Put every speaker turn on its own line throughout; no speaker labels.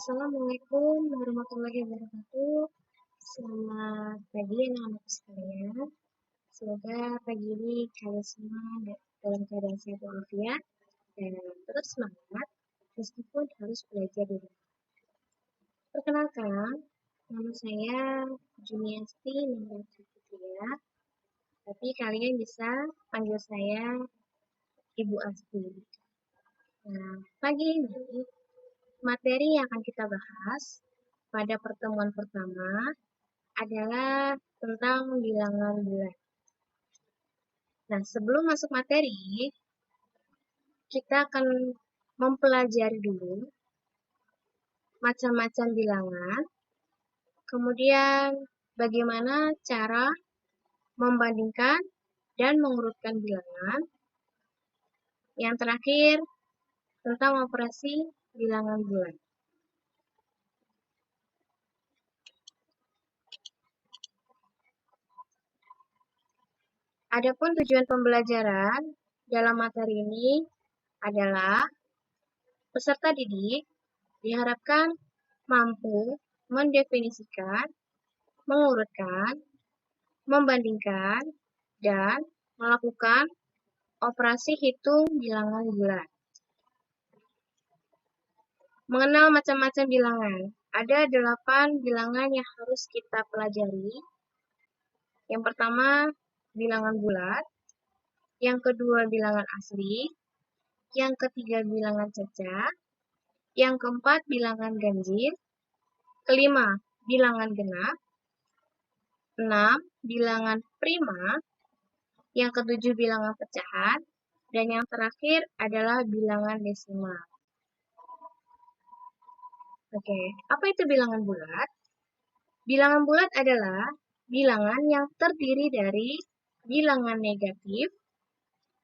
Assalamualaikum warahmatullahi wabarakatuh. Selamat pagi anak-anak sekalian. Semoga pagi ini kalian semua dalam keadaan sehat walafiat dan tetap semangat meskipun harus belajar di rumah. Perkenalkan, nama saya Jumiasti Ningrat Fitria, tapi kalian bisa panggil saya Ibu Asti. Nah, pagi ini materi yang akan kita bahas pada pertemuan pertama adalah tentang bilangan bulan. Nah, sebelum masuk materi, kita akan mempelajari dulu macam-macam bilangan, kemudian bagaimana cara membandingkan dan mengurutkan bilangan. Yang terakhir, tentang operasi bilangan bulan. Adapun tujuan pembelajaran dalam materi ini adalah peserta didik diharapkan mampu mendefinisikan, mengurutkan, membandingkan, dan melakukan operasi hitung bilangan bulan. Mengenal macam-macam bilangan. Ada 8 bilangan yang harus kita pelajari. Yang pertama, bilangan bulat. Yang kedua, bilangan asli. Yang ketiga, bilangan cacah. Yang keempat, bilangan ganjil. Kelima, bilangan genap. 6, bilangan prima. Yang ketujuh, bilangan pecahan. Dan yang terakhir adalah bilangan desimal. Oke, apa itu bilangan bulat? Bilangan bulat adalah bilangan yang terdiri dari bilangan negatif,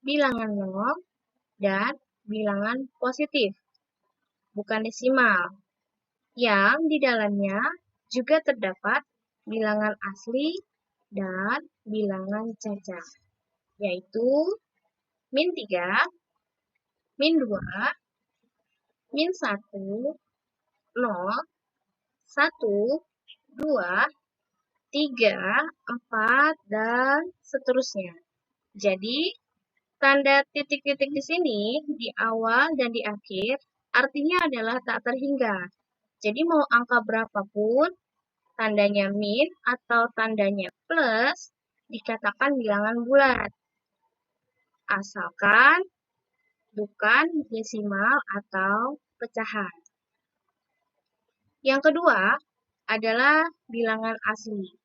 bilangan nol, dan bilangan positif, bukan desimal. Yang di dalamnya juga terdapat bilangan asli dan bilangan cacah, yaitu -3, -2, -1, 0, 1, 2, 3, 4, dan seterusnya. Jadi, tanda titik-titik di sini, di awal dan di akhir, artinya adalah tak terhingga. Jadi, mau angka berapapun, tandanya min atau tandanya plus, dikatakan bilangan bulat. Asalkan bukan desimal atau pecahan. Yang kedua adalah bilangan asli.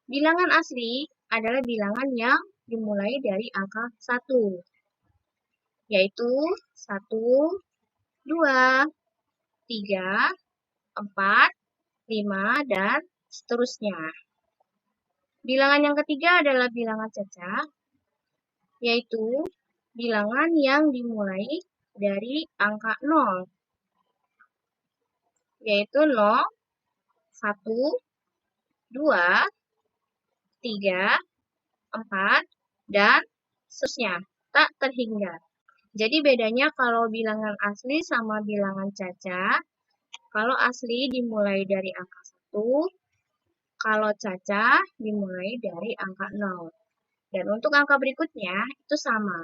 Bilangan asli adalah bilangan yang dimulai dari angka 1, yaitu 1, 2, 3, 4, 5, dan seterusnya. Bilangan yang ketiga adalah bilangan cacah, yaitu bilangan yang dimulai dari angka 0, yaitu 0, 1, 2, 3, 4, dan seterusnya, tak terhingga. Jadi bedanya kalau bilangan asli sama bilangan cacah, kalau asli dimulai dari angka 1, kalau cacah dimulai dari angka 0. Dan untuk angka berikutnya itu sama.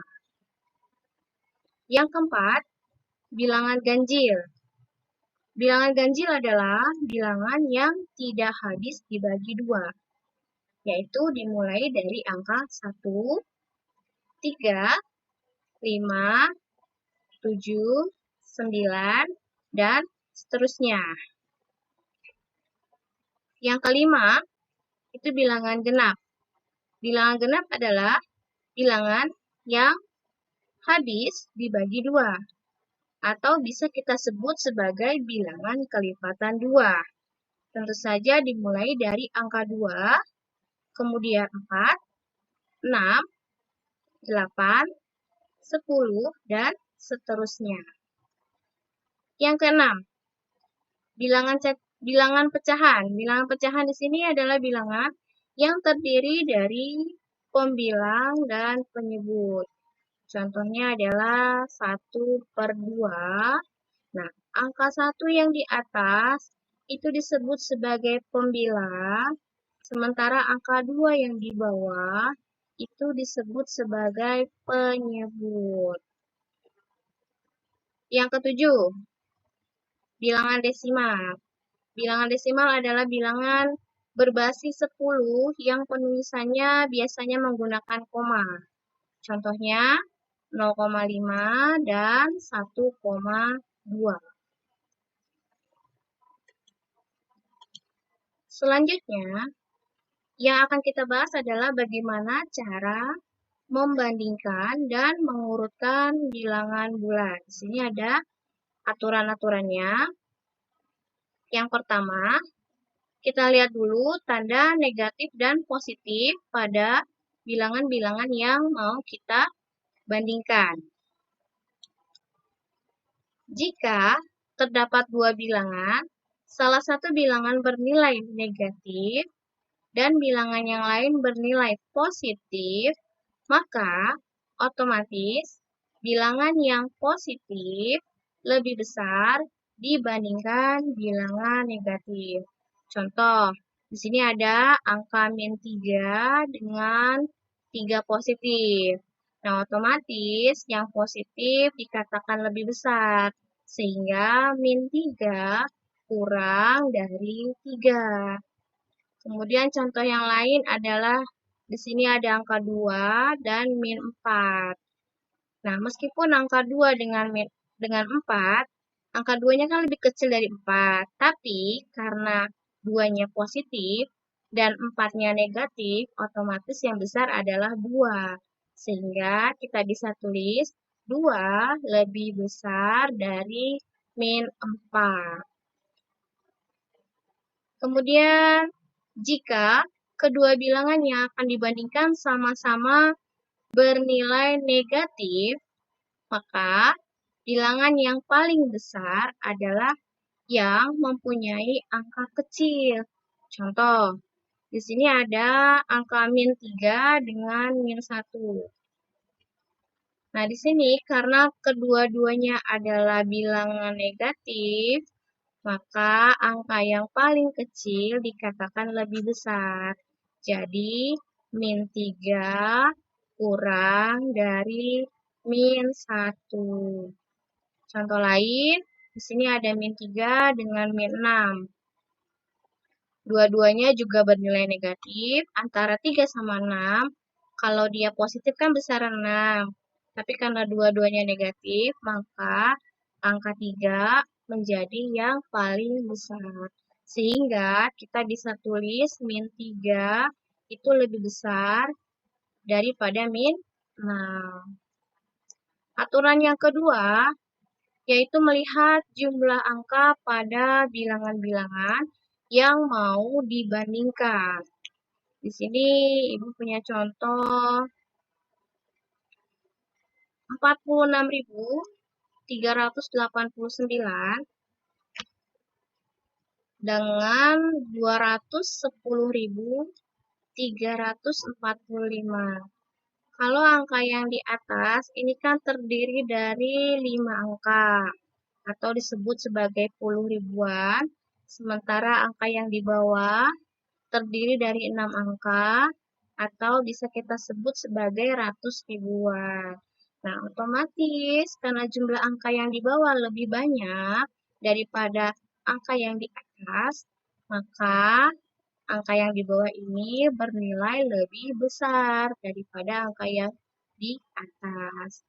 Yang keempat, bilangan ganjil. Bilangan ganjil adalah bilangan yang tidak habis dibagi 2, yaitu dimulai dari angka 1, 3, 5, 7, 9, dan seterusnya. Yang kelima, itu bilangan genap. Bilangan genap adalah bilangan yang habis dibagi 2, atau bisa kita sebut sebagai bilangan kelipatan 2. Tentu saja dimulai dari angka 2, kemudian 4, 6, 8, 10, dan seterusnya. Yang keenam, bilangan pecahan. Bilangan pecahan di sini adalah bilangan yang terdiri dari pembilang dan penyebut. Contohnya adalah 1/2. Nah, angka 1 yang di atas itu disebut sebagai pembilang, sementara angka 2 yang di bawah itu disebut sebagai penyebut. Yang ketujuh, bilangan desimal. Bilangan desimal adalah bilangan berbasis 10 yang penulisannya biasanya menggunakan koma. Contohnya 0,5 dan 1,2. Selanjutnya, yang akan kita bahas adalah bagaimana cara membandingkan dan mengurutkan bilangan bulan. Di sini ada aturan-aturannya. Yang pertama, kita lihat dulu tanda negatif dan positif pada bilangan-bilangan yang mau kita bandingkan. Jika terdapat dua bilangan, salah satu bilangan bernilai negatif dan bilangan yang lain bernilai positif, maka otomatis bilangan yang positif lebih besar dibandingkan bilangan negatif. Contoh, di sini ada angka min 3 dengan 3 positif. Nah, otomatis yang positif dikatakan lebih besar, sehingga min 3 kurang dari 3. Kemudian contoh yang lain adalah di sini ada angka 2 dan min 4. Nah, meskipun angka 2 dengan 4, angka 2-nya kan lebih kecil dari 4. Tapi karena 2-nya positif dan 4-nya negatif, otomatis yang besar adalah 2. Sehingga kita bisa tulis 2 lebih besar dari min 4. Kemudian, jika kedua bilangan yang akan dibandingkan sama-sama bernilai negatif, maka bilangan yang paling besar adalah yang mempunyai angka kecil. Contoh, di sini ada angka min 3 dengan min 1. Nah, di sini karena kedua-duanya adalah bilangan negatif, maka angka yang paling kecil dikatakan lebih besar. Jadi, min 3 kurang dari min 1. Contoh lain, di sini ada min 3 dengan min 6. Dua-duanya juga bernilai negatif, antara 3 sama 6. Kalau dia positif kan besar 6. Tapi karena dua-duanya negatif, maka angka 3 menjadi yang paling besar. Sehingga kita bisa tulis min 3 itu lebih besar daripada min 6. Aturan yang kedua, yaitu melihat jumlah angka pada bilangan-bilangan yang mau dibandingkan. Di sini Ibu punya contoh 46.389 dengan 210.345. Kalau angka yang di atas ini kan terdiri dari 5 angka atau disebut sebagai puluh ribuan, sementara angka yang di bawah terdiri dari 6 angka atau bisa kita sebut sebagai ratus ribuan. Nah, otomatis karena jumlah angka yang di bawah lebih banyak daripada angka yang di atas, maka angka yang di bawah ini bernilai lebih besar daripada angka yang di atas.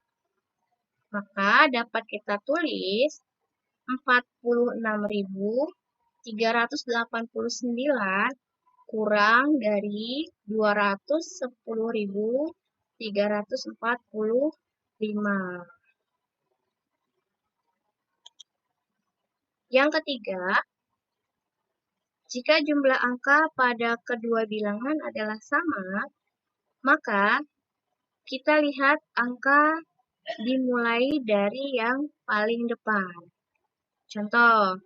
Maka dapat kita tulis 46.389 kurang dari 210.345. Yang ketiga, jika jumlah angka pada kedua bilangan adalah sama, maka kita lihat angka dimulai dari yang paling depan. Contoh,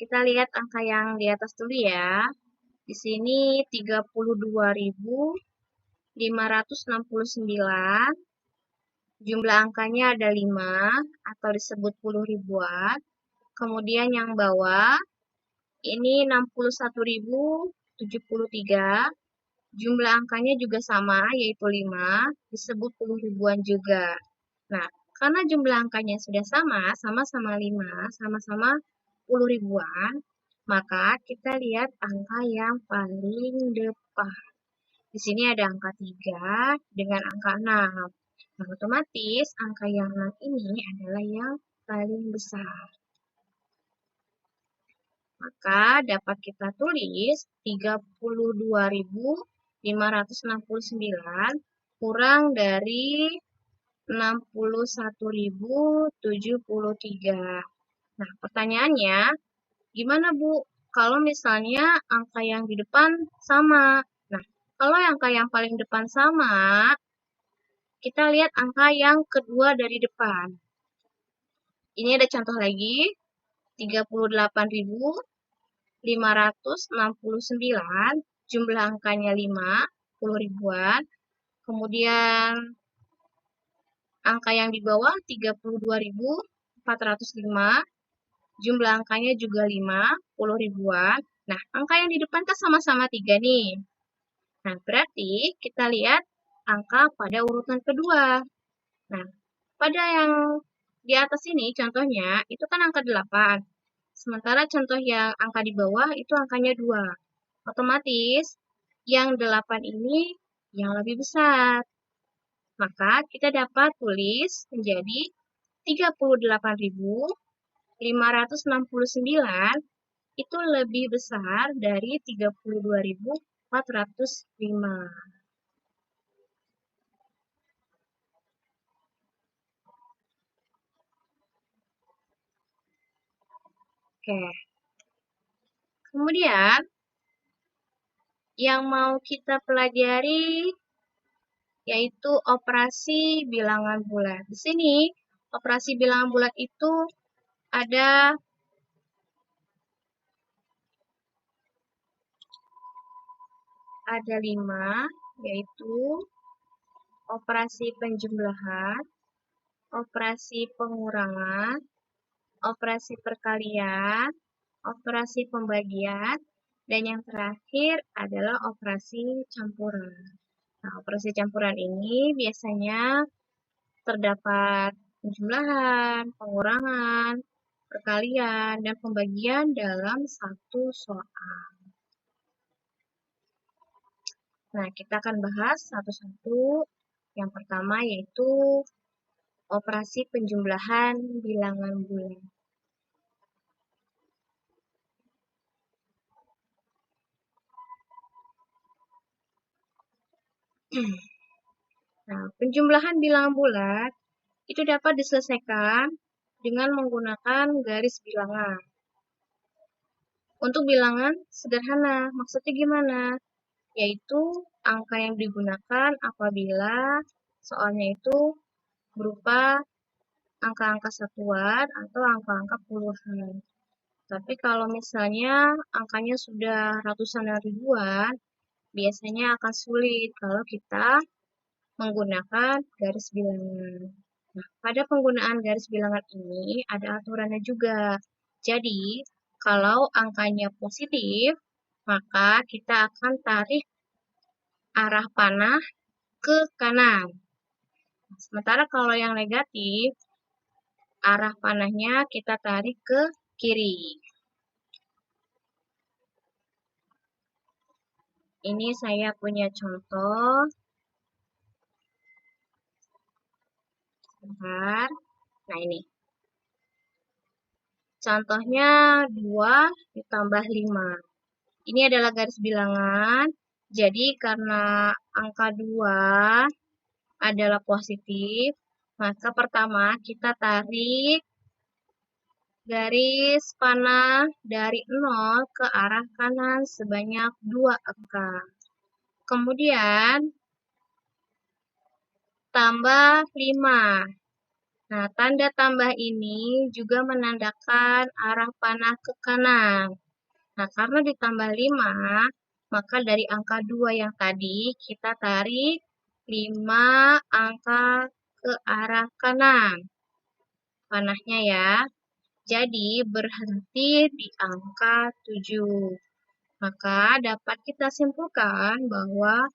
kita lihat angka yang di atas dulu ya. Di sini 32.569 Jumlah angkanya ada 5 atau disebut puluh ribuan. Kemudian yang bawah ini 61.073. Jumlah angkanya juga sama, yaitu 5, disebut puluh ribuan juga. Nah, karena jumlah angkanya sudah sama, sama-sama 5, sama-sama puluh ribuan, maka kita lihat angka yang paling depan. Di sini ada angka 3 dengan angka 6. Nah, otomatis angka yang 6 ini adalah yang paling besar. Maka dapat kita tulis 32.569 kurang dari 61.073. Nah, pertanyaannya, gimana Bu? Kalau misalnya angka yang di depan sama. Nah, kalau angka yang paling depan sama, kita lihat angka yang kedua dari depan. Ini ada contoh lagi, 38.569, jumlah angkanya 5, puluh ribuan. Kemudian angka yang di bawah 32.405, jumlah angkanya juga 5, puluh ribuan. Nah, angka yang di depan kan sama-sama 3 nih. Nah, berarti kita lihat angka pada urutan kedua. Nah, pada yang di atas ini contohnya itu kan angka 8. Sementara contoh yang angka di bawah itu angkanya 2. Otomatis yang 8 ini yang lebih besar. Maka kita dapat tulis menjadi 38.569 itu lebih besar dari 32.405. Oke. Kemudian yang mau kita pelajari yaitu operasi bilangan bulat. Di sini operasi bilangan bulat itu ada 5, yaitu operasi penjumlahan, operasi pengurangan, operasi perkalian, operasi pembagian, dan yang terakhir adalah operasi campuran. Nah, operasi campuran ini biasanya terdapat penjumlahan, pengurangan, perkalian, dan pembagian dalam satu soal. Nah, kita akan bahas satu-satu. Yang pertama yaitu operasi penjumlahan bilangan bulat. Nah, penjumlahan bilangan bulat itu dapat diselesaikan dengan menggunakan garis bilangan. Untuk bilangan sederhana, maksudnya gimana? Yaitu angka yang digunakan apabila soalnya itu berupa angka-angka satuan atau angka-angka puluhan. Tapi kalau misalnya angkanya sudah ratusan dan ribuan, biasanya akan sulit kalau kita menggunakan garis bilangan. Nah, pada penggunaan garis bilangan ini ada aturannya juga. Jadi, kalau angkanya positif, maka kita akan tarik arah panah ke kanan. Sementara kalau yang negatif, arah panahnya kita tarik ke kiri. Ini saya punya contoh. Sebentar. Nah, ini. Contohnya 2 ditambah 5. Ini adalah garis bilangan. Jadi, karena angka 2 adalah positif, maka pertama kita tarik garis panah dari 0 ke arah kanan sebanyak 2 angka. Kemudian, tambah 5. Nah, tanda tambah ini juga menandakan arah panah ke kanan. Nah, karena ditambah 5, maka dari angka 2 yang tadi kita tarik 5 angka ke arah kanan panahnya ya. Jadi berhenti di angka 7. Maka dapat kita simpulkan bahwa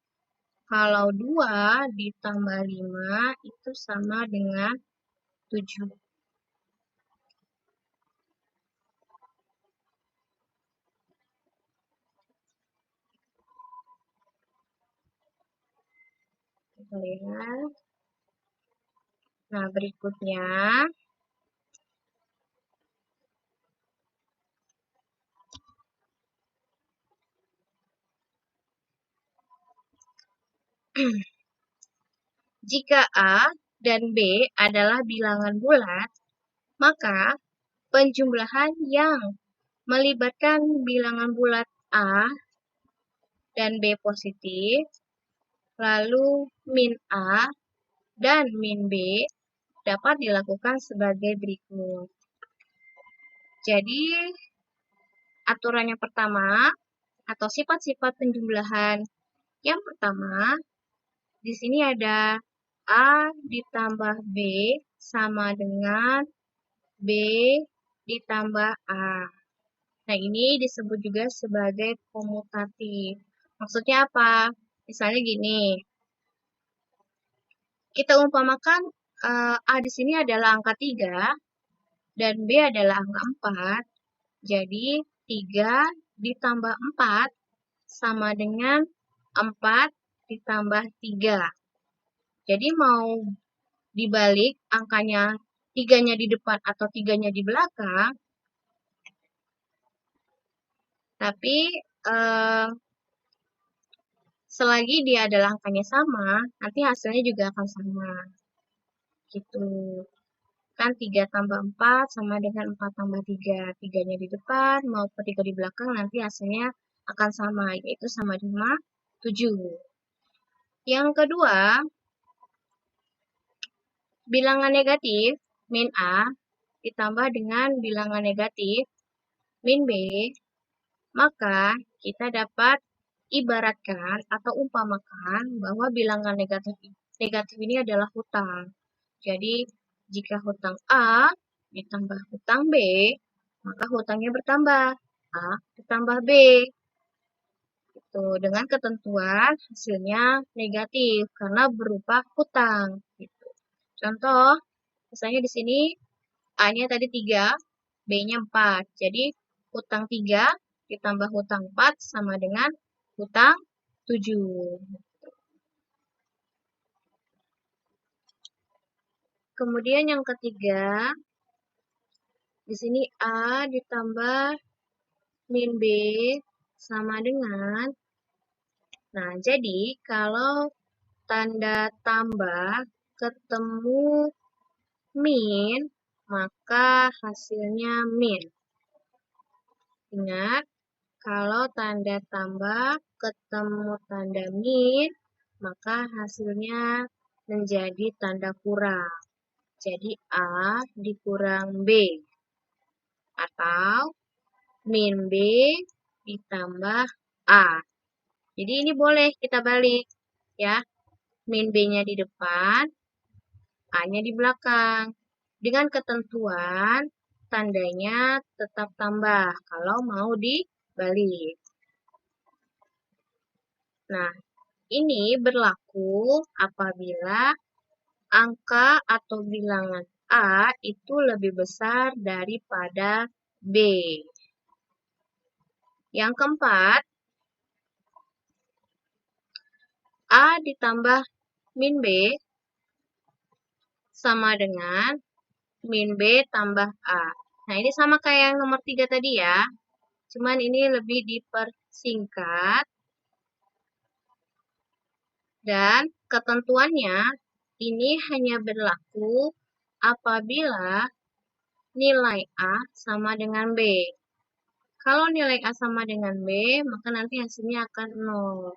kalau 2 ditambah 5 itu sama dengan 7. Kita lihat. Nah, berikutnya jika A dan B adalah bilangan bulat, maka penjumlahan yang melibatkan bilangan bulat A dan B positif, lalu min A dan min B dapat dilakukan sebagai berikut. Jadi, aturan yang pertama atau sifat-sifat penjumlahan yang pertama, di sini ada A ditambah B sama dengan B ditambah A. Nah, ini disebut juga sebagai komutatif. Maksudnya apa? Misalnya gini, kita umpamakan A di sini adalah angka 3 dan B adalah angka 4. Jadi, 3 ditambah 4 sama dengan 4 ditambah 3. Jadi, mau dibalik angkanya 3-nya di depan atau 3-nya di belakang, tapi selagi dia adalah angkanya sama, nanti hasilnya juga akan sama. Gitu. Kan 3 tambah 4 sama dengan 4 tambah 3. 3-nya di depan maupun 3 di belakang nanti hasilnya akan sama, yaitu sama dengan 7. Yang kedua, bilangan negatif min A ditambah dengan bilangan negatif min B, maka kita dapat ibaratkan atau umpamakan bahwa bilangan negatif ini adalah hutang. Jadi, jika hutang A ditambah hutang B, maka hutangnya bertambah. A ditambah B. Gitu. Dengan ketentuan hasilnya negatif karena berupa hutang. Gitu. Contoh, misalnya di sini A-nya tadi 3, B-nya 4. Jadi, hutang 3 ditambah hutang 4 sama dengan hutang 7. Kemudian yang ketiga, di sini A ditambah min B sama dengan, nah jadi kalau tanda tambah ketemu min, maka hasilnya min. Ingat, kalau tanda tambah ketemu tanda min, maka hasilnya menjadi tanda kurang. Jadi A dikurang B. Atau min B ditambah A. Jadi ini boleh kita balik ya. Min B-nya di depan, A-nya di belakang. Dengan ketentuan tandanya tetap tambah kalau mau dibalik. Nah, ini berlaku apabila angka atau bilangan A itu lebih besar daripada B. Yang keempat, A ditambah min B sama dengan min B tambah A. Nah, ini sama kayak yang nomor 3 tadi ya. Cuman ini lebih dipersingkat. Dan ketentuannya ini hanya berlaku apabila nilai A sama dengan B. Kalau nilai A sama dengan B, maka nanti hasilnya akan 0.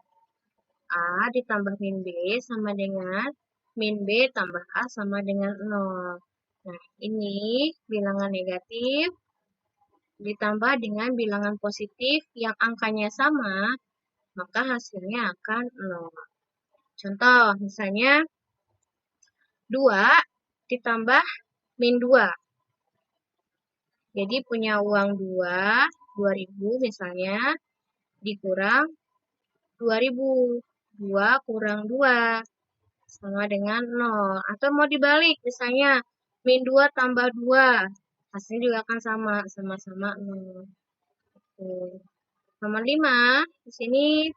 A ditambah min B sama dengan min B tambah A sama dengan 0. Nah, ini bilangan negatif ditambah dengan bilangan positif yang angkanya sama, maka hasilnya akan 0. Contoh, misalnya 2 ditambah min 2. Jadi punya uang 2.000 misalnya, dikurang 2.000. 2 kurang 2 sama dengan 0. Atau mau dibalik, misalnya min 2 tambah 2. Hasilnya juga akan sama-sama 0. Oke. Nomor 5, di sini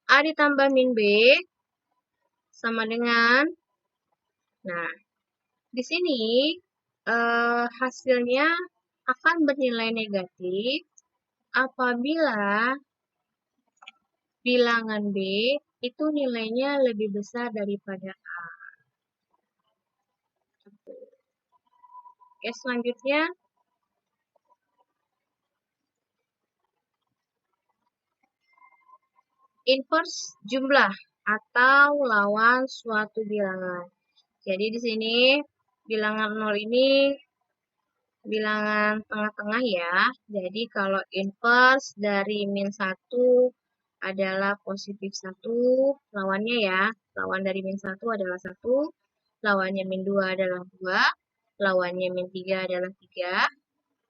A ditambah min B sama dengan, nah, di sini hasilnya akan bernilai negatif apabila bilangan B itu nilainya lebih besar daripada A. Oke, selanjutnya inverse jumlah atau lawan suatu bilangan. Jadi di sini bilangan 0 ini bilangan tengah-tengah ya. Jadi kalau inverse dari min 1 adalah positif 1, lawannya ya. Lawan dari min 1 adalah 1, lawannya min 2 adalah 2, lawannya min 3 adalah 3,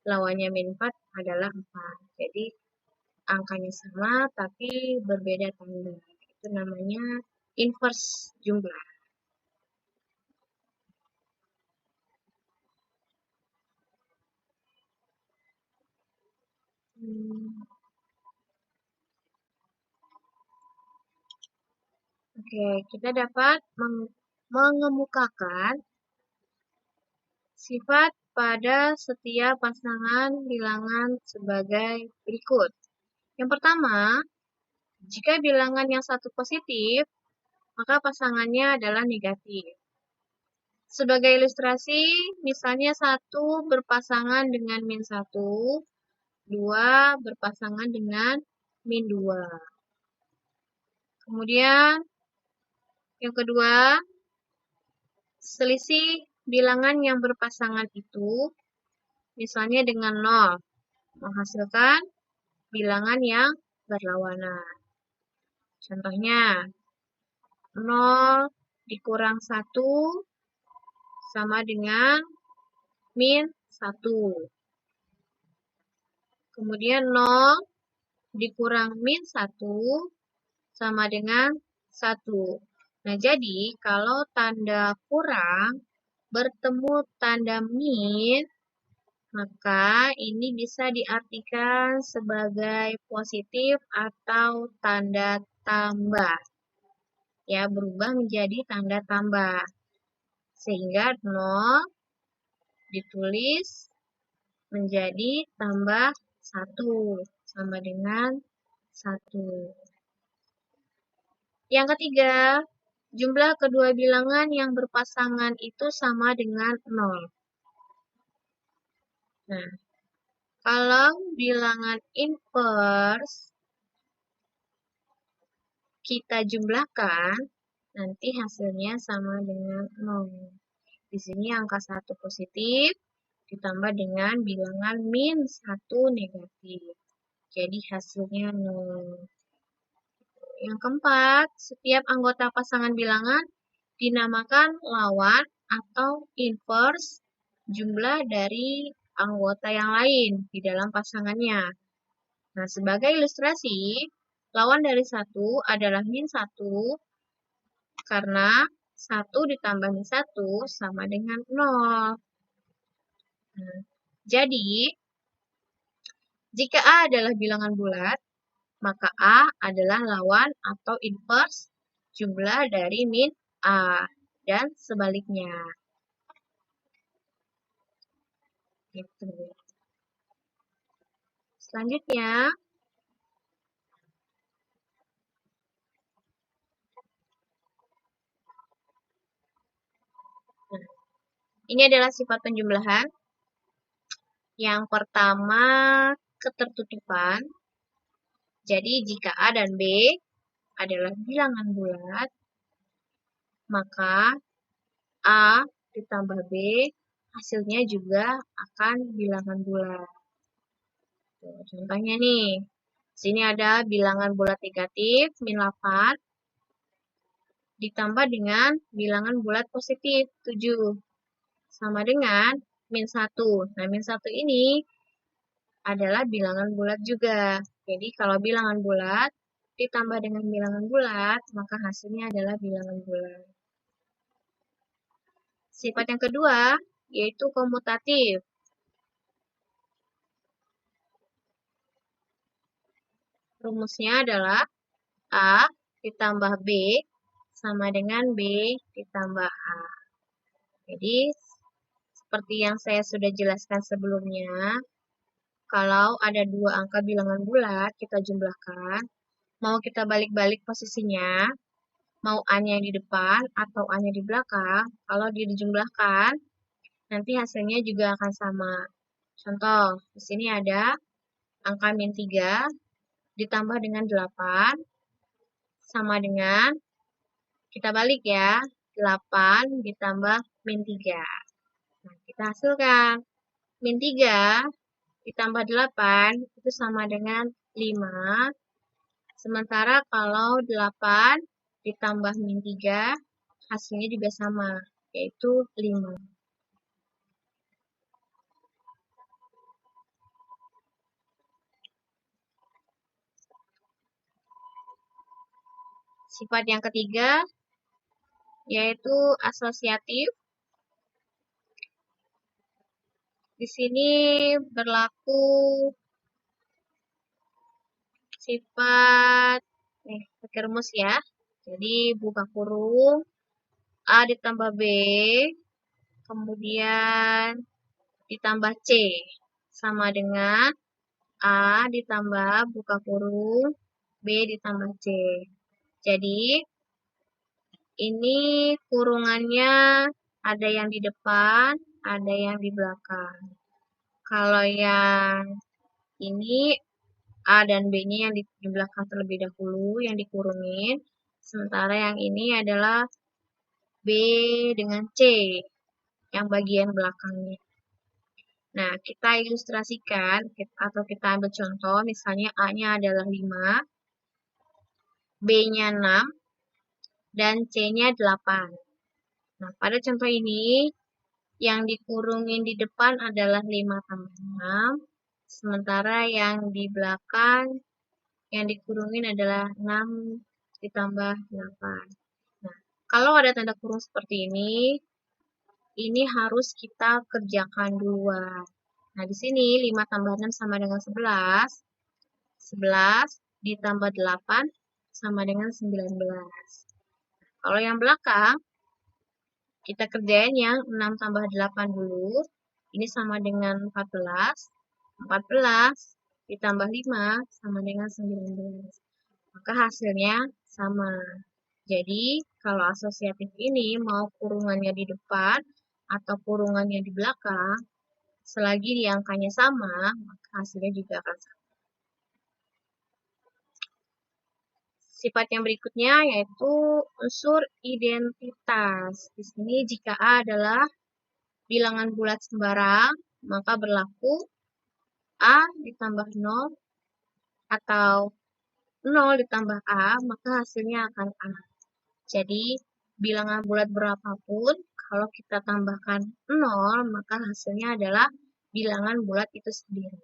lawannya min 4 adalah 4. Jadi angkanya sama tapi berbeda tanda. Itu namanya inverse jumlah. Oke, kita dapat mengemukakan sifat pada setiap pasangan bilangan sebagai berikut. Yang pertama, jika bilangan yang satu positif, maka pasangannya adalah negatif. Sebagai ilustrasi, misalnya 1 berpasangan dengan min 1, 2 berpasangan dengan min 2. Kemudian, yang kedua, selisih bilangan yang berpasangan itu, misalnya dengan 0, menghasilkan bilangan yang berlawanan. Contohnya, 0 dikurang 1 sama dengan min 1. Kemudian 0 dikurang min 1 sama dengan 1. Nah, jadi kalau tanda kurang bertemu tanda min, maka ini bisa diartikan sebagai positif atau tanda tambah. Ya, berubah menjadi tanda tambah. Sehingga 0 ditulis menjadi tambah 1 sama dengan 1. Yang ketiga, jumlah kedua bilangan yang berpasangan itu sama dengan 0. Nah, kalau bilangan inverse kita jumlahkan, nanti hasilnya sama dengan 0. Di sini angka 1 positif ditambah dengan bilangan min 1 negatif. Jadi hasilnya 0. Yang keempat, setiap anggota pasangan bilangan dinamakan lawan atau inverse jumlah dari anggota yang lain di dalam pasangannya. Nah, sebagai ilustrasi, lawan dari 1 adalah min 1 karena 1 ditambah min 1 sama dengan 0. Nah, jadi, jika A adalah bilangan bulat, maka A adalah lawan atau inverse jumlah dari min A dan sebaliknya. Gitu. Selanjutnya, nah, ini adalah sifat penjumlahan. Yang pertama, ketertutupan. Jadi, jika A dan B adalah bilangan bulat, maka A ditambah B hasilnya juga akan bilangan bulat. Tuh, contohnya nih, sini ada bilangan bulat negatif min 8 ditambah dengan bilangan bulat positif 7 sama dengan min 1. Nah, min 1 ini adalah bilangan bulat juga. Jadi kalau bilangan bulat ditambah dengan bilangan bulat, maka hasilnya adalah bilangan bulat. Sifat yang kedua yaitu komutatif. Rumusnya adalah A ditambah B sama dengan B ditambah A. Jadi, seperti yang saya sudah jelaskan sebelumnya, kalau ada dua angka bilangan bulat, kita jumlahkan, mau kita balik-balik posisinya, mau A-nya di depan atau A-nya di belakang, kalau dia dijumlahkan, nanti hasilnya juga akan sama. Contoh, di sini ada angka min 3 ditambah dengan 8 sama dengan, kita balik ya, 8 ditambah min 3. Nah, kita hasilkan min 3 ditambah 8 itu sama dengan 5. Sementara kalau 8 ditambah min 3 hasilnya juga sama, yaitu 5. Sifat yang ketiga yaitu asosiatif. Di sini berlaku sifat pakai rumus ya. Jadi buka kurung A ditambah B, kemudian ditambah C sama dengan A ditambah buka kurung B ditambah C. Jadi ini kurungannya ada yang di depan, ada yang di belakang. Kalau yang ini A dan B-nya yang di belakang terlebih dahulu, yang dikurungin. Sementara yang ini adalah B dengan C, yang bagian belakangnya. Nah, kita ilustrasikan atau kita ambil contoh, misalnya A-nya adalah 5, B-nya 6, dan C-nya 8. Nah, pada contoh ini, yang dikurungin di depan adalah 5 tambah 6, sementara yang di belakang yang dikurungin adalah 6 ditambah 8. Nah, kalau ada tanda kurung seperti ini harus kita kerjakan duluan. Nah, di sini 5 tambah 6 sama dengan 11. 11 ditambah 8 sama dengan 19. Kalau yang belakang, kita kerjain yang 6 tambah 8 dulu. Ini sama dengan 14. 14 ditambah 5 sama dengan 19. Maka hasilnya sama. Jadi, kalau asosiatif ini mau kurungannya di depan atau kurungannya di belakang, selagi di angkanya sama, maka hasilnya juga akan sama. Sifat yang berikutnya yaitu unsur identitas. Di sini jika A adalah bilangan bulat sembarang, maka berlaku A ditambah 0 atau 0 ditambah A, maka hasilnya akan A. Jadi, bilangan bulat berapapun, kalau kita tambahkan 0, maka hasilnya adalah bilangan bulat itu sendiri.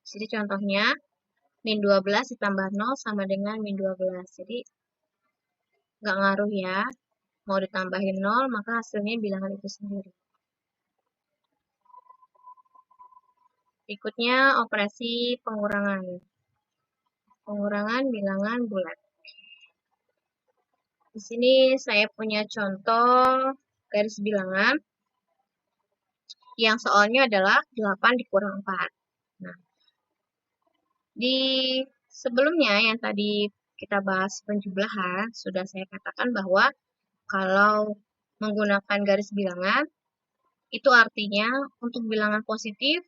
Jadi contohnya, min 12 ditambah 0 sama dengan min 12. Jadi, nggak ngaruh ya. Mau ditambahin 0, maka hasilnya bilangan itu sendiri. Berikutnya, operasi pengurangan. Pengurangan bilangan bulat. Di sini saya punya contoh garis bilangan yang soalnya adalah 8 dikurang 4. Nah, di sebelumnya yang tadi kita bahas penjumlahan, sudah saya katakan bahwa kalau menggunakan garis bilangan, itu artinya untuk bilangan positif,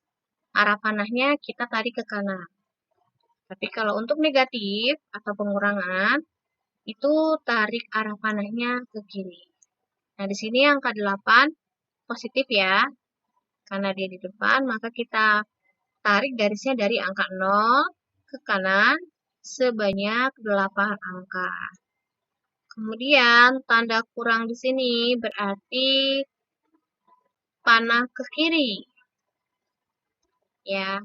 arah panahnya kita tarik ke kanan. Tapi kalau untuk negatif atau pengurangan, itu tarik arah panahnya ke kiri. Nah, di sini angka 8 positif ya. Karena dia di depan, maka kita tarik garisnya dari angka 0 ke kanan sebanyak 8 angka. Kemudian tanda kurang di sini berarti panah ke kiri. Ya,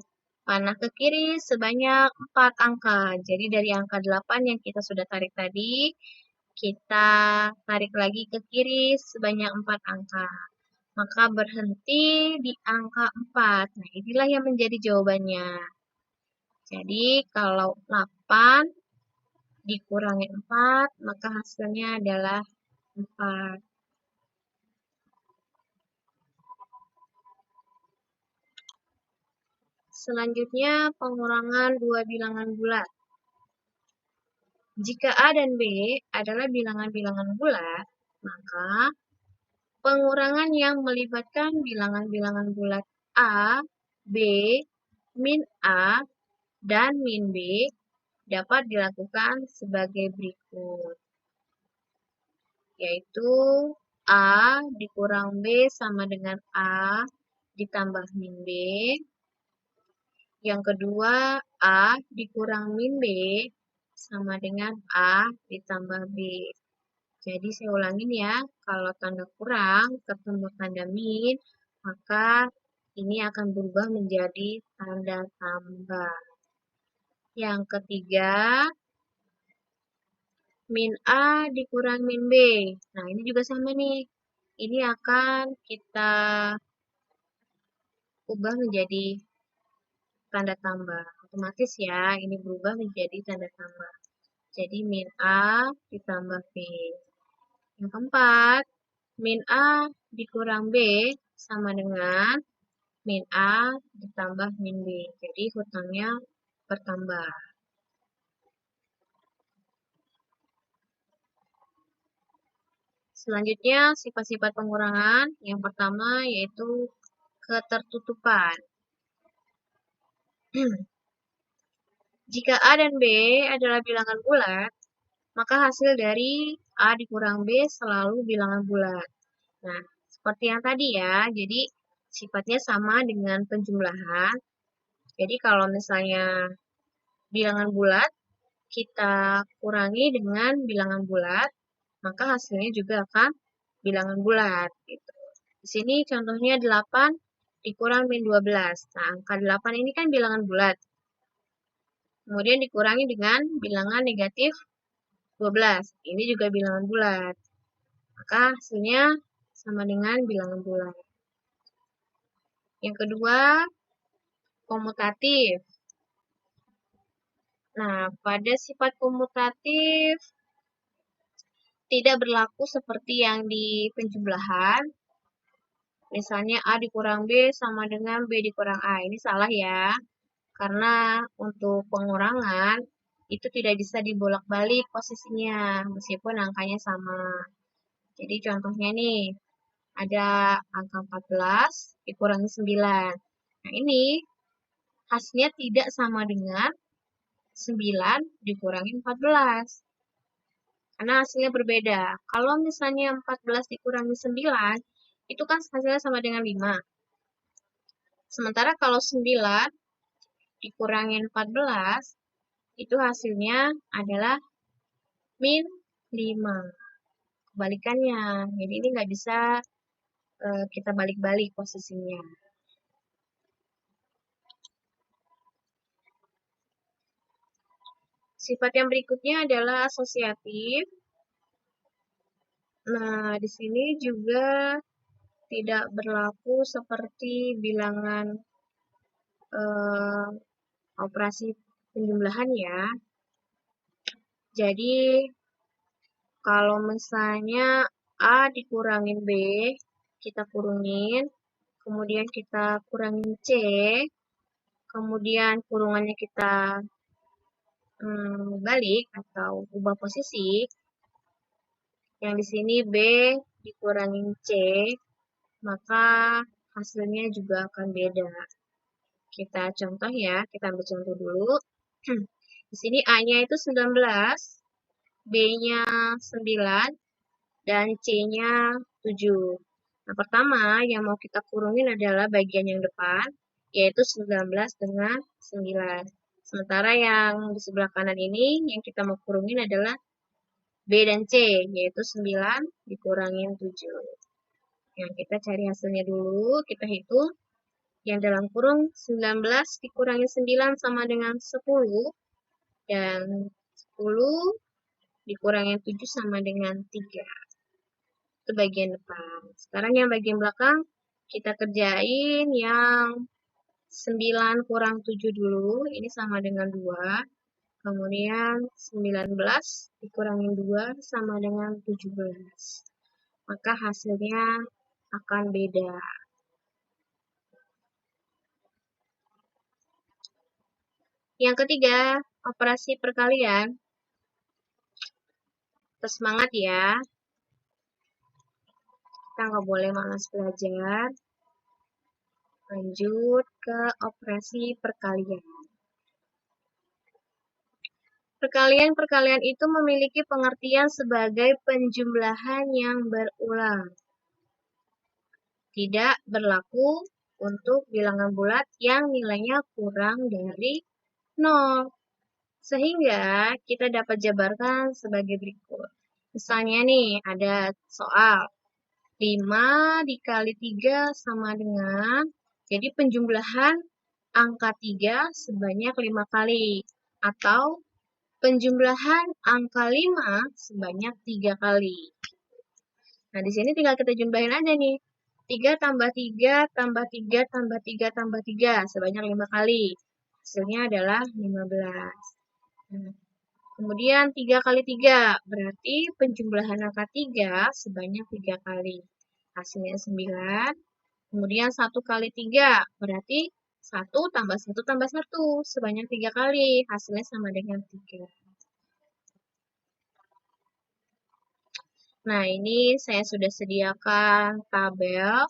panah ke kiri sebanyak 4 angka. Jadi dari angka 8 yang kita sudah tarik tadi, kita tarik lagi ke kiri sebanyak 4 angka. Maka berhenti di angka 4. Nah, inilah yang menjadi jawabannya. Jadi, kalau 8 dikurangi 4, maka hasilnya adalah 4. Selanjutnya, pengurangan dua bilangan bulat. Jika A dan B adalah bilangan-bilangan bulat, maka pengurangan yang melibatkan bilangan-bilangan bulat A, B, min A, dan min B dapat dilakukan sebagai berikut, yaitu A dikurang B sama dengan A ditambah min B. Yang kedua, A dikurang min B sama dengan A ditambah B. Jadi saya ulangin ya, kalau tanda kurang ketemu tanda min, maka ini akan berubah menjadi tanda tambah. Yang ketiga, min A dikurang min B. Nah, ini juga sama nih. Ini akan kita ubah menjadi tanda tambah. Otomatis ya, ini berubah menjadi tanda tambah. Jadi min A ditambah B. Yang keempat, min A dikurang B sama dengan min A ditambah min B. Jadi hutangnya bertambah. Selanjutnya, sifat-sifat pengurangan. Yang pertama yaitu ketertutupan. Jika A dan B adalah bilangan bulat, maka hasil dari A dikurang B selalu bilangan bulat. Nah, seperti yang tadi ya, jadi sifatnya sama dengan penjumlahan. Jadi kalau misalnya bilangan bulat, kita kurangi dengan bilangan bulat, maka hasilnya juga akan bilangan bulat. Gitu. Di sini contohnya 8 dikurang min 12. Nah, angka 8 ini kan bilangan bulat. Kemudian dikurangi dengan bilangan negatif 12. Ini juga bilangan bulat. Maka hasilnya sama dengan bilangan bulat. Yang kedua, komutatif. Nah, pada sifat komutatif tidak berlaku seperti yang di penjumlahan. Misalnya A dikurang B sama dengan B dikurang A. Ini salah ya. Karena untuk pengurangan itu tidak bisa dibolak-balik posisinya meskipun angkanya sama. Jadi contohnya nih, ada angka 14 dikurangi 9. Nah ini hasilnya tidak sama dengan 9 dikurangi 14. Karena hasilnya berbeda. Kalau misalnya 14 dikurangi 9, itu kan hasilnya sama dengan 5. Sementara kalau 9 dikurangi 14, itu hasilnya adalah min 5. Kebalikannya. Jadi ini nggak bisa kita balik-balik posisinya. Sifat yang berikutnya adalah asosiatif. Nah, di sini juga tidak berlaku seperti bilangan operasi penjumlahan ya. Jadi, kalau misalnya A dikurangin B, kita kurungin, kemudian kita kurangin C, kemudian kurungannya kita balik atau ubah posisi, yang di sini B dikurangin C, maka hasilnya juga akan beda. Kita contoh ya, kita ambil contoh dulu. Di sini A-nya itu 19, B-nya 9, dan C-nya 7. Nah, pertama yang mau kita kurungin adalah bagian yang depan, yaitu 19 dengan 9. Sementara yang di sebelah kanan ini, yang kita mau kurungin adalah B dan C, yaitu 9 dikurangin 7. Yang kita cari hasilnya dulu, kita hitung. Yang dalam kurung 19 dikurangi 9 sama dengan 10. Dan 10 dikurangi 7 sama dengan 3. Itu bagian depan. Sekarang yang bagian belakang, kita kerjain yang 9 kurang 7 dulu. Ini sama dengan 2. Kemudian 19 dikurangin 2 sama dengan 17. Maka hasilnya akan beda. Yang ketiga, operasi perkalian. Terus semangat ya. Kita nggak boleh malas belajar. Lanjut ke operasi perkalian. Perkalian-perkalian itu memiliki pengertian sebagai penjumlahan yang berulang. Tidak berlaku untuk bilangan bulat yang nilainya kurang dari 0. Sehingga kita dapat jabarkan sebagai berikut. Misalnya nih, ada soal 5 dikali 3 sama dengan, jadi penjumlahan angka 3 sebanyak 5 kali. Atau penjumlahan angka 5 sebanyak 3 kali. Nah, di sini tinggal kita jumlahin aja nih. 3 tambah 3 tambah 3 tambah 3 tambah 3 sebanyak 5 kali. Hasilnya adalah 15. Nah, kemudian 3 kali 3, berarti penjumlahan angka 3 sebanyak 3 kali. Hasilnya 9. Kemudian 1 kali 3, berarti 1 tambah 1 tambah 1, sebanyak 3 kali. Hasilnya sama dengan 3. Nah, ini saya sudah sediakan tabel.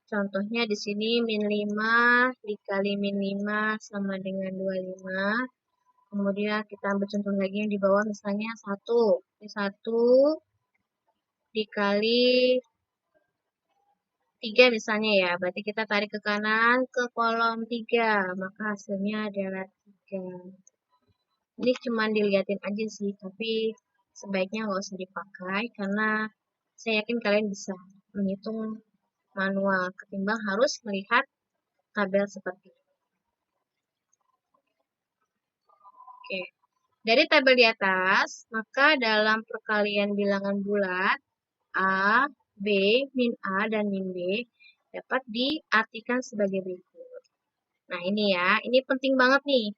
Contohnya di sini min 5 dikali min 5 sama dengan 25. Kemudian kita ambil contoh lagi yang di bawah, misalnya 1. Ini 1 dikali 3 misalnya ya. Berarti kita tarik ke kanan ke kolom 3. Maka hasilnya adalah 3. Ini cuma dilihatin aja sih, tapi sebaiknya nggak usah dipakai karena saya yakin kalian bisa menghitung manual ketimbang harus melihat tabel seperti ini. Oke. Dari tabel di atas, maka dalam perkalian bilangan bulat A, B, min A, dan min B dapat diartikan sebagai berikut. Nah, ini ya, ini penting banget nih.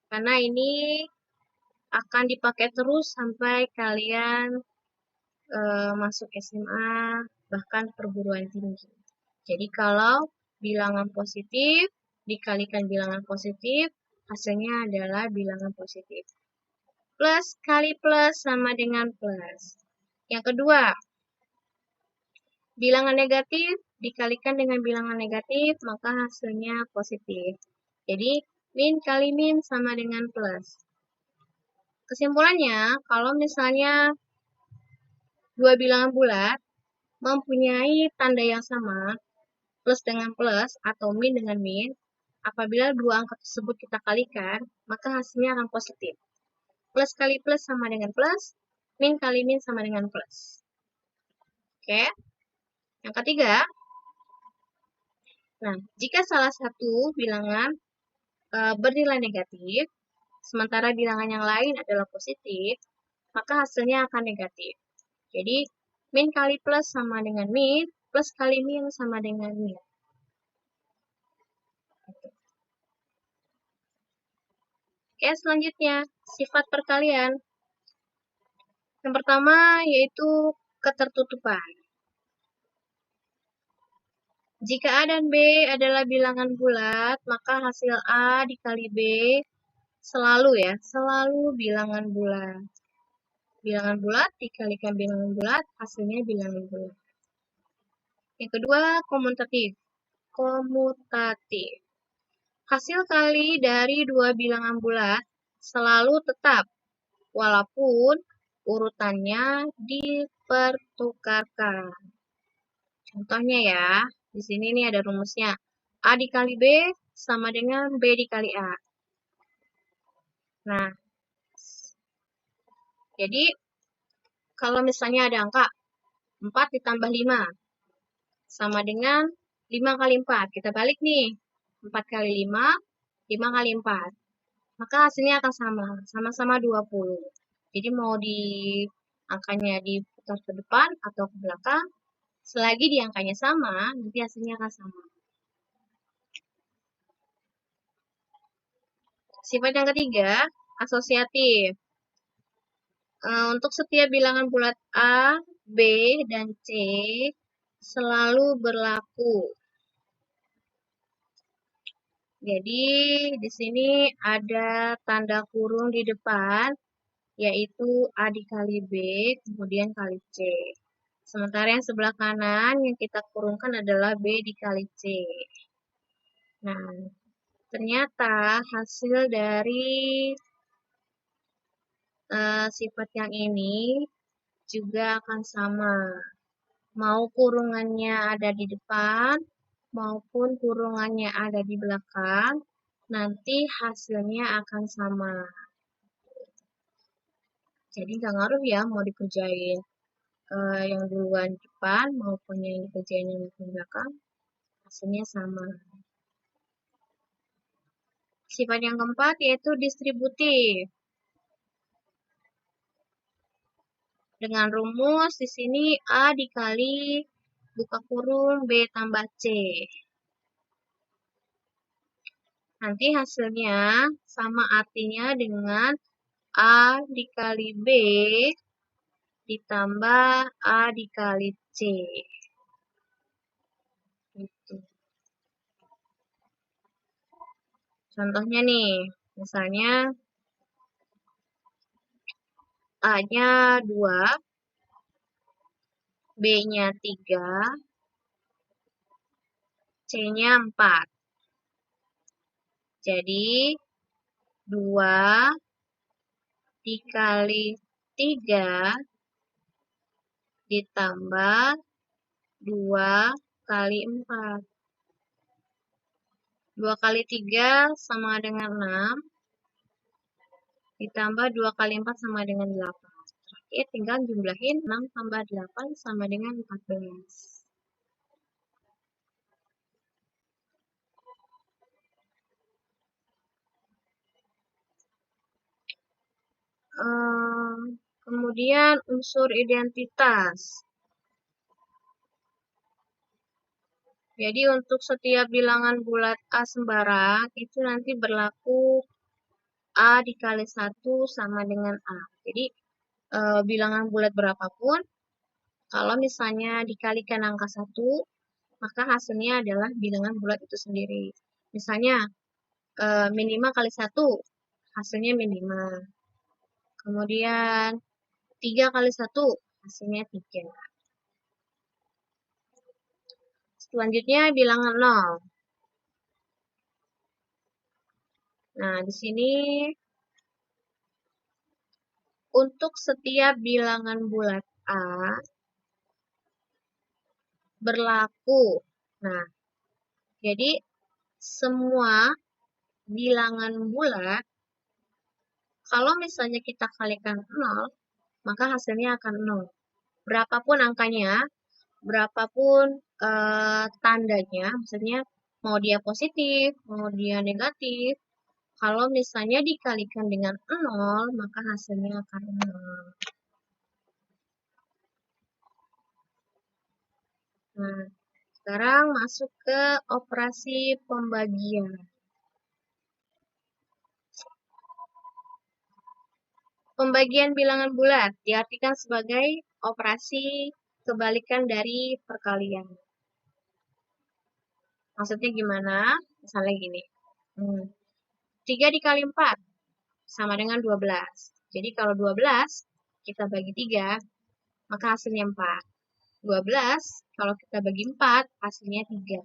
Karena ini akan dipakai terus sampai kalian masuk SMA, bahkan perguruan tinggi. Jadi kalau bilangan positif dikalikan bilangan positif, hasilnya adalah bilangan positif. Plus kali plus sama dengan plus. Yang kedua, bilangan negatif dikalikan dengan bilangan negatif, maka hasilnya positif. Jadi, min kali min sama dengan plus. Kesimpulannya, kalau misalnya dua bilangan bulat mempunyai tanda yang sama, plus dengan plus atau min dengan min, apabila dua angka tersebut kita kalikan, maka hasilnya akan positif. Plus kali plus sama dengan plus, min kali min sama dengan plus. Oke. Yang ketiga, nah, jika salah satu bilangan bernilai negatif, sementara bilangan yang lain adalah positif, maka hasilnya akan negatif. Jadi, min kali plus sama dengan min, plus kali min sama dengan min. Oke, selanjutnya, sifat perkalian. Yang pertama yaitu ketertutupan. Jika A dan B adalah bilangan bulat, maka hasil A dikali B selalu bilangan bulat. Bilangan bulat dikalikan bilangan bulat, hasilnya bilangan bulat. Yang kedua, komutatif. Hasil kali dari dua bilangan bulat selalu tetap, walaupun urutannya dipertukarkan. Contohnya ya, di sini nih ada rumusnya. A dikali B sama dengan B dikali A. Nah, Jadi, kalau misalnya ada angka 4 ditambah 5 sama dengan 5 kali 4. Kita balik nih. 4 kali 5, 5 kali 4. Maka hasilnya akan sama. Sama-sama 20. Jadi mau di angkanya diputar ke depan atau ke belakang, selagi di angkanya sama, nanti hasilnya akan sama. Sifat yang ketiga, asosiatif. Untuk setiap bilangan bulat A, B, dan C selalu berlaku. Jadi, di sini ada tanda kurung di depan, yaitu A dikali B, kemudian kali C. Sementara yang sebelah kanan yang kita kurungkan adalah B dikali C. Nah, ternyata hasil dari sifat yang ini juga akan sama. Mau kurungannya ada di depan, maupun kurungannya ada di belakang, nanti hasilnya akan sama. Jadi nggak ngaruh ya mau dikerjain yang duluan depan maupun yang dikerjain yang di belakang, hasilnya sama. Sifat yang keempat yaitu distributif. Dengan rumus di sini A dikali buka kurung B tambah C. Nanti hasilnya sama artinya dengan A dikali B ditambah A dikali C. Gitu. Contohnya nih, misalnya A-nya 2, B-nya 3, C-nya 4. Jadi 2 dikali 3 ditambah 2 kali 4. 2 kali 3 sama dengan 6, ditambah 2 kali 4 sama dengan 8. Terakhir tinggal jumlahin 6 tambah 8 sama dengan 14. Kemudian unsur identitas. Jadi untuk setiap bilangan bulat A sembarang itu nanti berlaku A dikali 1 sama dengan A. Jadi bilangan bulat berapapun, kalau misalnya dikalikan angka 1, maka hasilnya adalah bilangan bulat itu sendiri. Misalnya minima kali 1, hasilnya minima. Kemudian 3 kali 1, hasilnya 3. Selanjutnya bilangan 0. Nah, di sini untuk setiap bilangan bulat A berlaku. Nah, jadi semua bilangan bulat, kalau misalnya kita kalikan 0, maka hasilnya akan 0. Berapapun angkanya, berapapun tandanya, maksudnya mau dia positif, mau dia negatif, kalau misalnya dikalikan dengan 0, maka hasilnya akan 0. Nah, sekarang masuk ke operasi pembagian. Pembagian bilangan bulat diartikan sebagai operasi kebalikan dari perkalian. Maksudnya gimana? Misalnya gini. 3 dikali 4 sama dengan 12. Jadi kalau 12 kita bagi 3, maka hasilnya 4. 12 kalau kita bagi 4, hasilnya 3.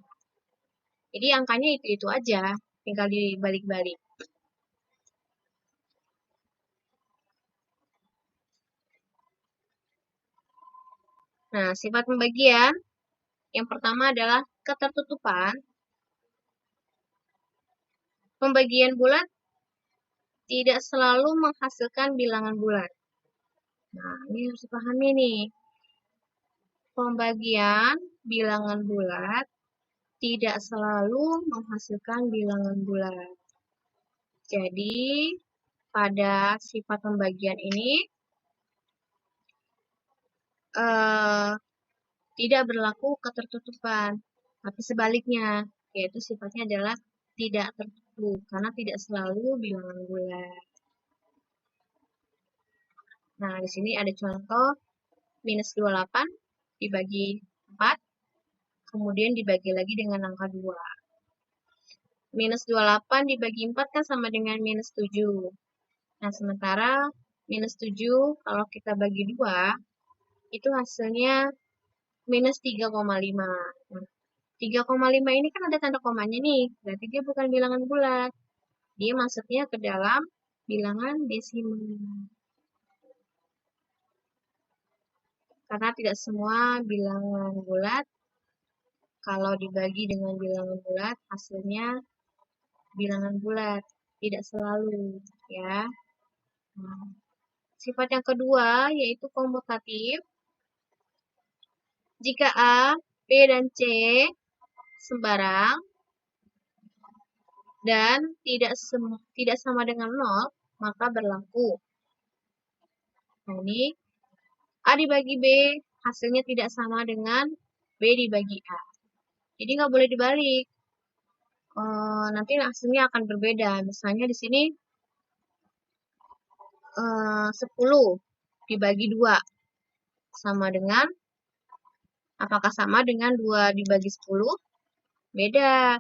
Jadi angkanya itu-itu aja, tinggal dibalik-balik. Nah, sifat pembagian yang pertama adalah ketertutupan. Pembagian bulat tidak selalu menghasilkan bilangan bulat. Nah, ini harus dipahami nih. Pembagian bilangan bulat tidak selalu menghasilkan bilangan bulat. Jadi, pada sifat pembagian ini tidak berlaku ketertutupan, tapi sebaliknya, yaitu sifatnya adalah tidak tertutup, karena tidak selalu bilangan bulat. Nah, di sini ada contoh minus 28 dibagi 4, kemudian dibagi lagi dengan angka 2. Minus 28 dibagi 4 kan sama dengan minus 7. Nah, sementara minus 7 kalau kita bagi 2, itu hasilnya minus 3,5. Nah, 3,5 ini kan ada tanda komanya nih, berarti dia bukan bilangan bulat. Dia masuknya ke dalam bilangan desimal. Karena tidak semua bilangan bulat, kalau dibagi dengan bilangan bulat, hasilnya bilangan bulat. Tidak selalu, ya. Nah, sifat yang kedua, yaitu komutatif. Jika A, B, dan C sembarang, dan tidak sama dengan 0, maka berlaku. Nah, ini A dibagi B, hasilnya tidak sama dengan B dibagi A. Jadi nggak boleh dibalik. Nanti hasilnya akan berbeda. Misalnya di sini 10 dibagi 2 sama dengan, apakah sama dengan 2 dibagi 10? Beda.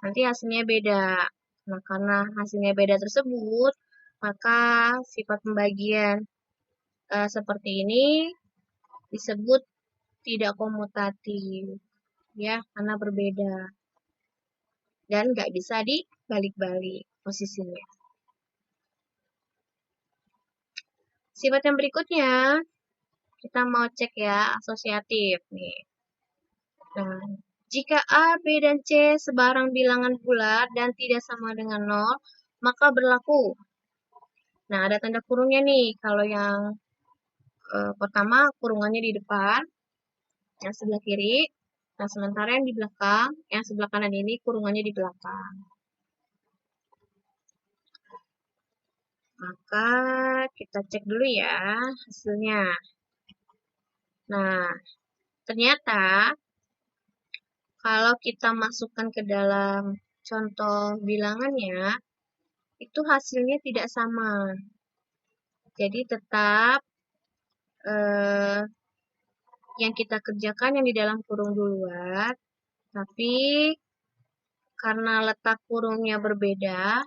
Nanti hasilnya beda. Nah, karena hasilnya beda tersebut, maka sifat pembagian seperti ini disebut tidak komutatif, ya, karena berbeda dan nggak bisa dibalik-balik posisinya. Sifat yang berikutnya, kita mau cek ya, asosiatif nih. Nah, jika A, B, dan C sebarang bilangan bulat dan tidak sama dengan 0, maka berlaku. Nah, ada tanda kurungnya nih. Kalau yang pertama, kurungannya di depan, yang sebelah kiri. Nah, sementara yang di belakang, yang sebelah kanan ini kurungannya di belakang. Maka kita cek dulu ya hasilnya. Nah, ternyata kalau kita masukkan ke dalam contoh bilangannya, itu hasilnya tidak sama. Jadi tetap yang kita kerjakan yang di dalam kurung duluan, tapi karena letak kurungnya berbeda,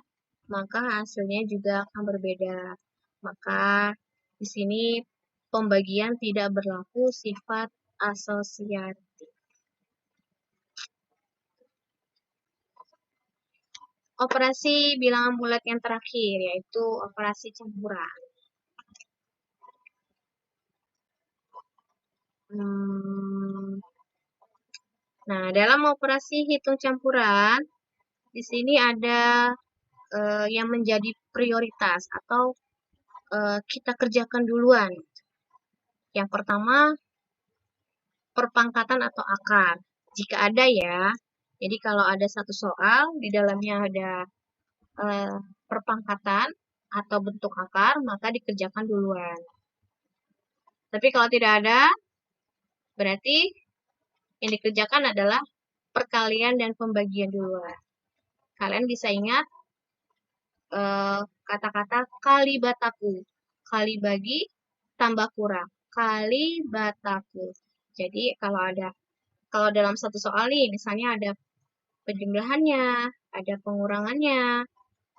maka hasilnya juga akan berbeda. Maka di sini pembagian tidak berlaku sifat asosiatif. Operasi bilangan bulat yang terakhir, yaitu operasi campuran. Nah, dalam operasi hitung campuran, di sini ada yang menjadi prioritas atau kita kerjakan duluan. Yang pertama, perpangkatan atau akar. Jika ada ya, jadi kalau ada satu soal, di dalamnya ada perpangkatan atau bentuk akar, maka dikerjakan duluan. Tapi kalau tidak ada, berarti yang dikerjakan adalah perkalian dan pembagian duluan. Kalian bisa ingat kata-kata kali bataku. Kali bagi tambah kurang. Kali bataku. Jadi kalau dalam satu soal nih, misalnya ada penjumlahannya, ada pengurangannya,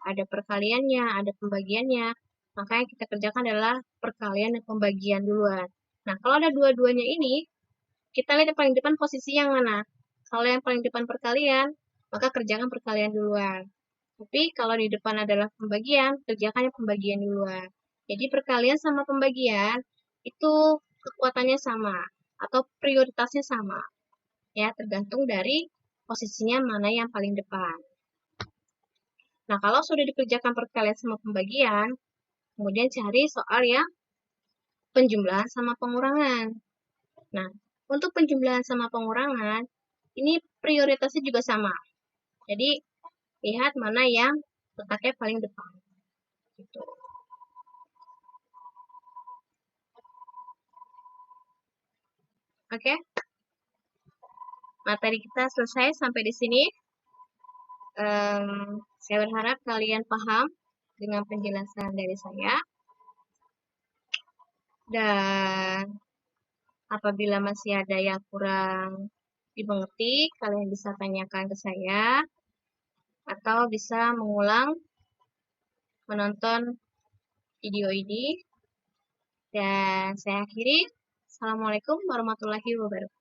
ada perkaliannya, ada pembagiannya, maka yang kita kerjakan adalah perkalian dan pembagian duluan. Nah, kalau ada dua-duanya ini, kita lihat yang paling depan posisi yang mana. Kalau yang paling depan perkalian, maka kerjakan perkalian duluan. Tapi kalau di depan adalah pembagian, kerjakan yang pembagian duluan. Jadi perkalian sama pembagian itu kekuatannya sama atau prioritasnya sama. Ya, tergantung dari posisinya mana yang paling depan. Nah, kalau sudah dikerjakan perkalian sama pembagian, Kemudian cari soal yang penjumlahan sama pengurangan. Nah, untuk penjumlahan sama pengurangan, ini prioritasnya juga sama. Jadi, lihat mana yang letaknya paling depan. Gitu. Oke? Materi kita selesai sampai di sini. Saya berharap kalian paham dengan penjelasan dari saya. Dan apabila masih ada yang kurang dimengerti, kalian bisa tanyakan ke saya atau bisa mengulang menonton video ini. Dan saya akhiri. Assalamualaikum warahmatullahi wabarakatuh.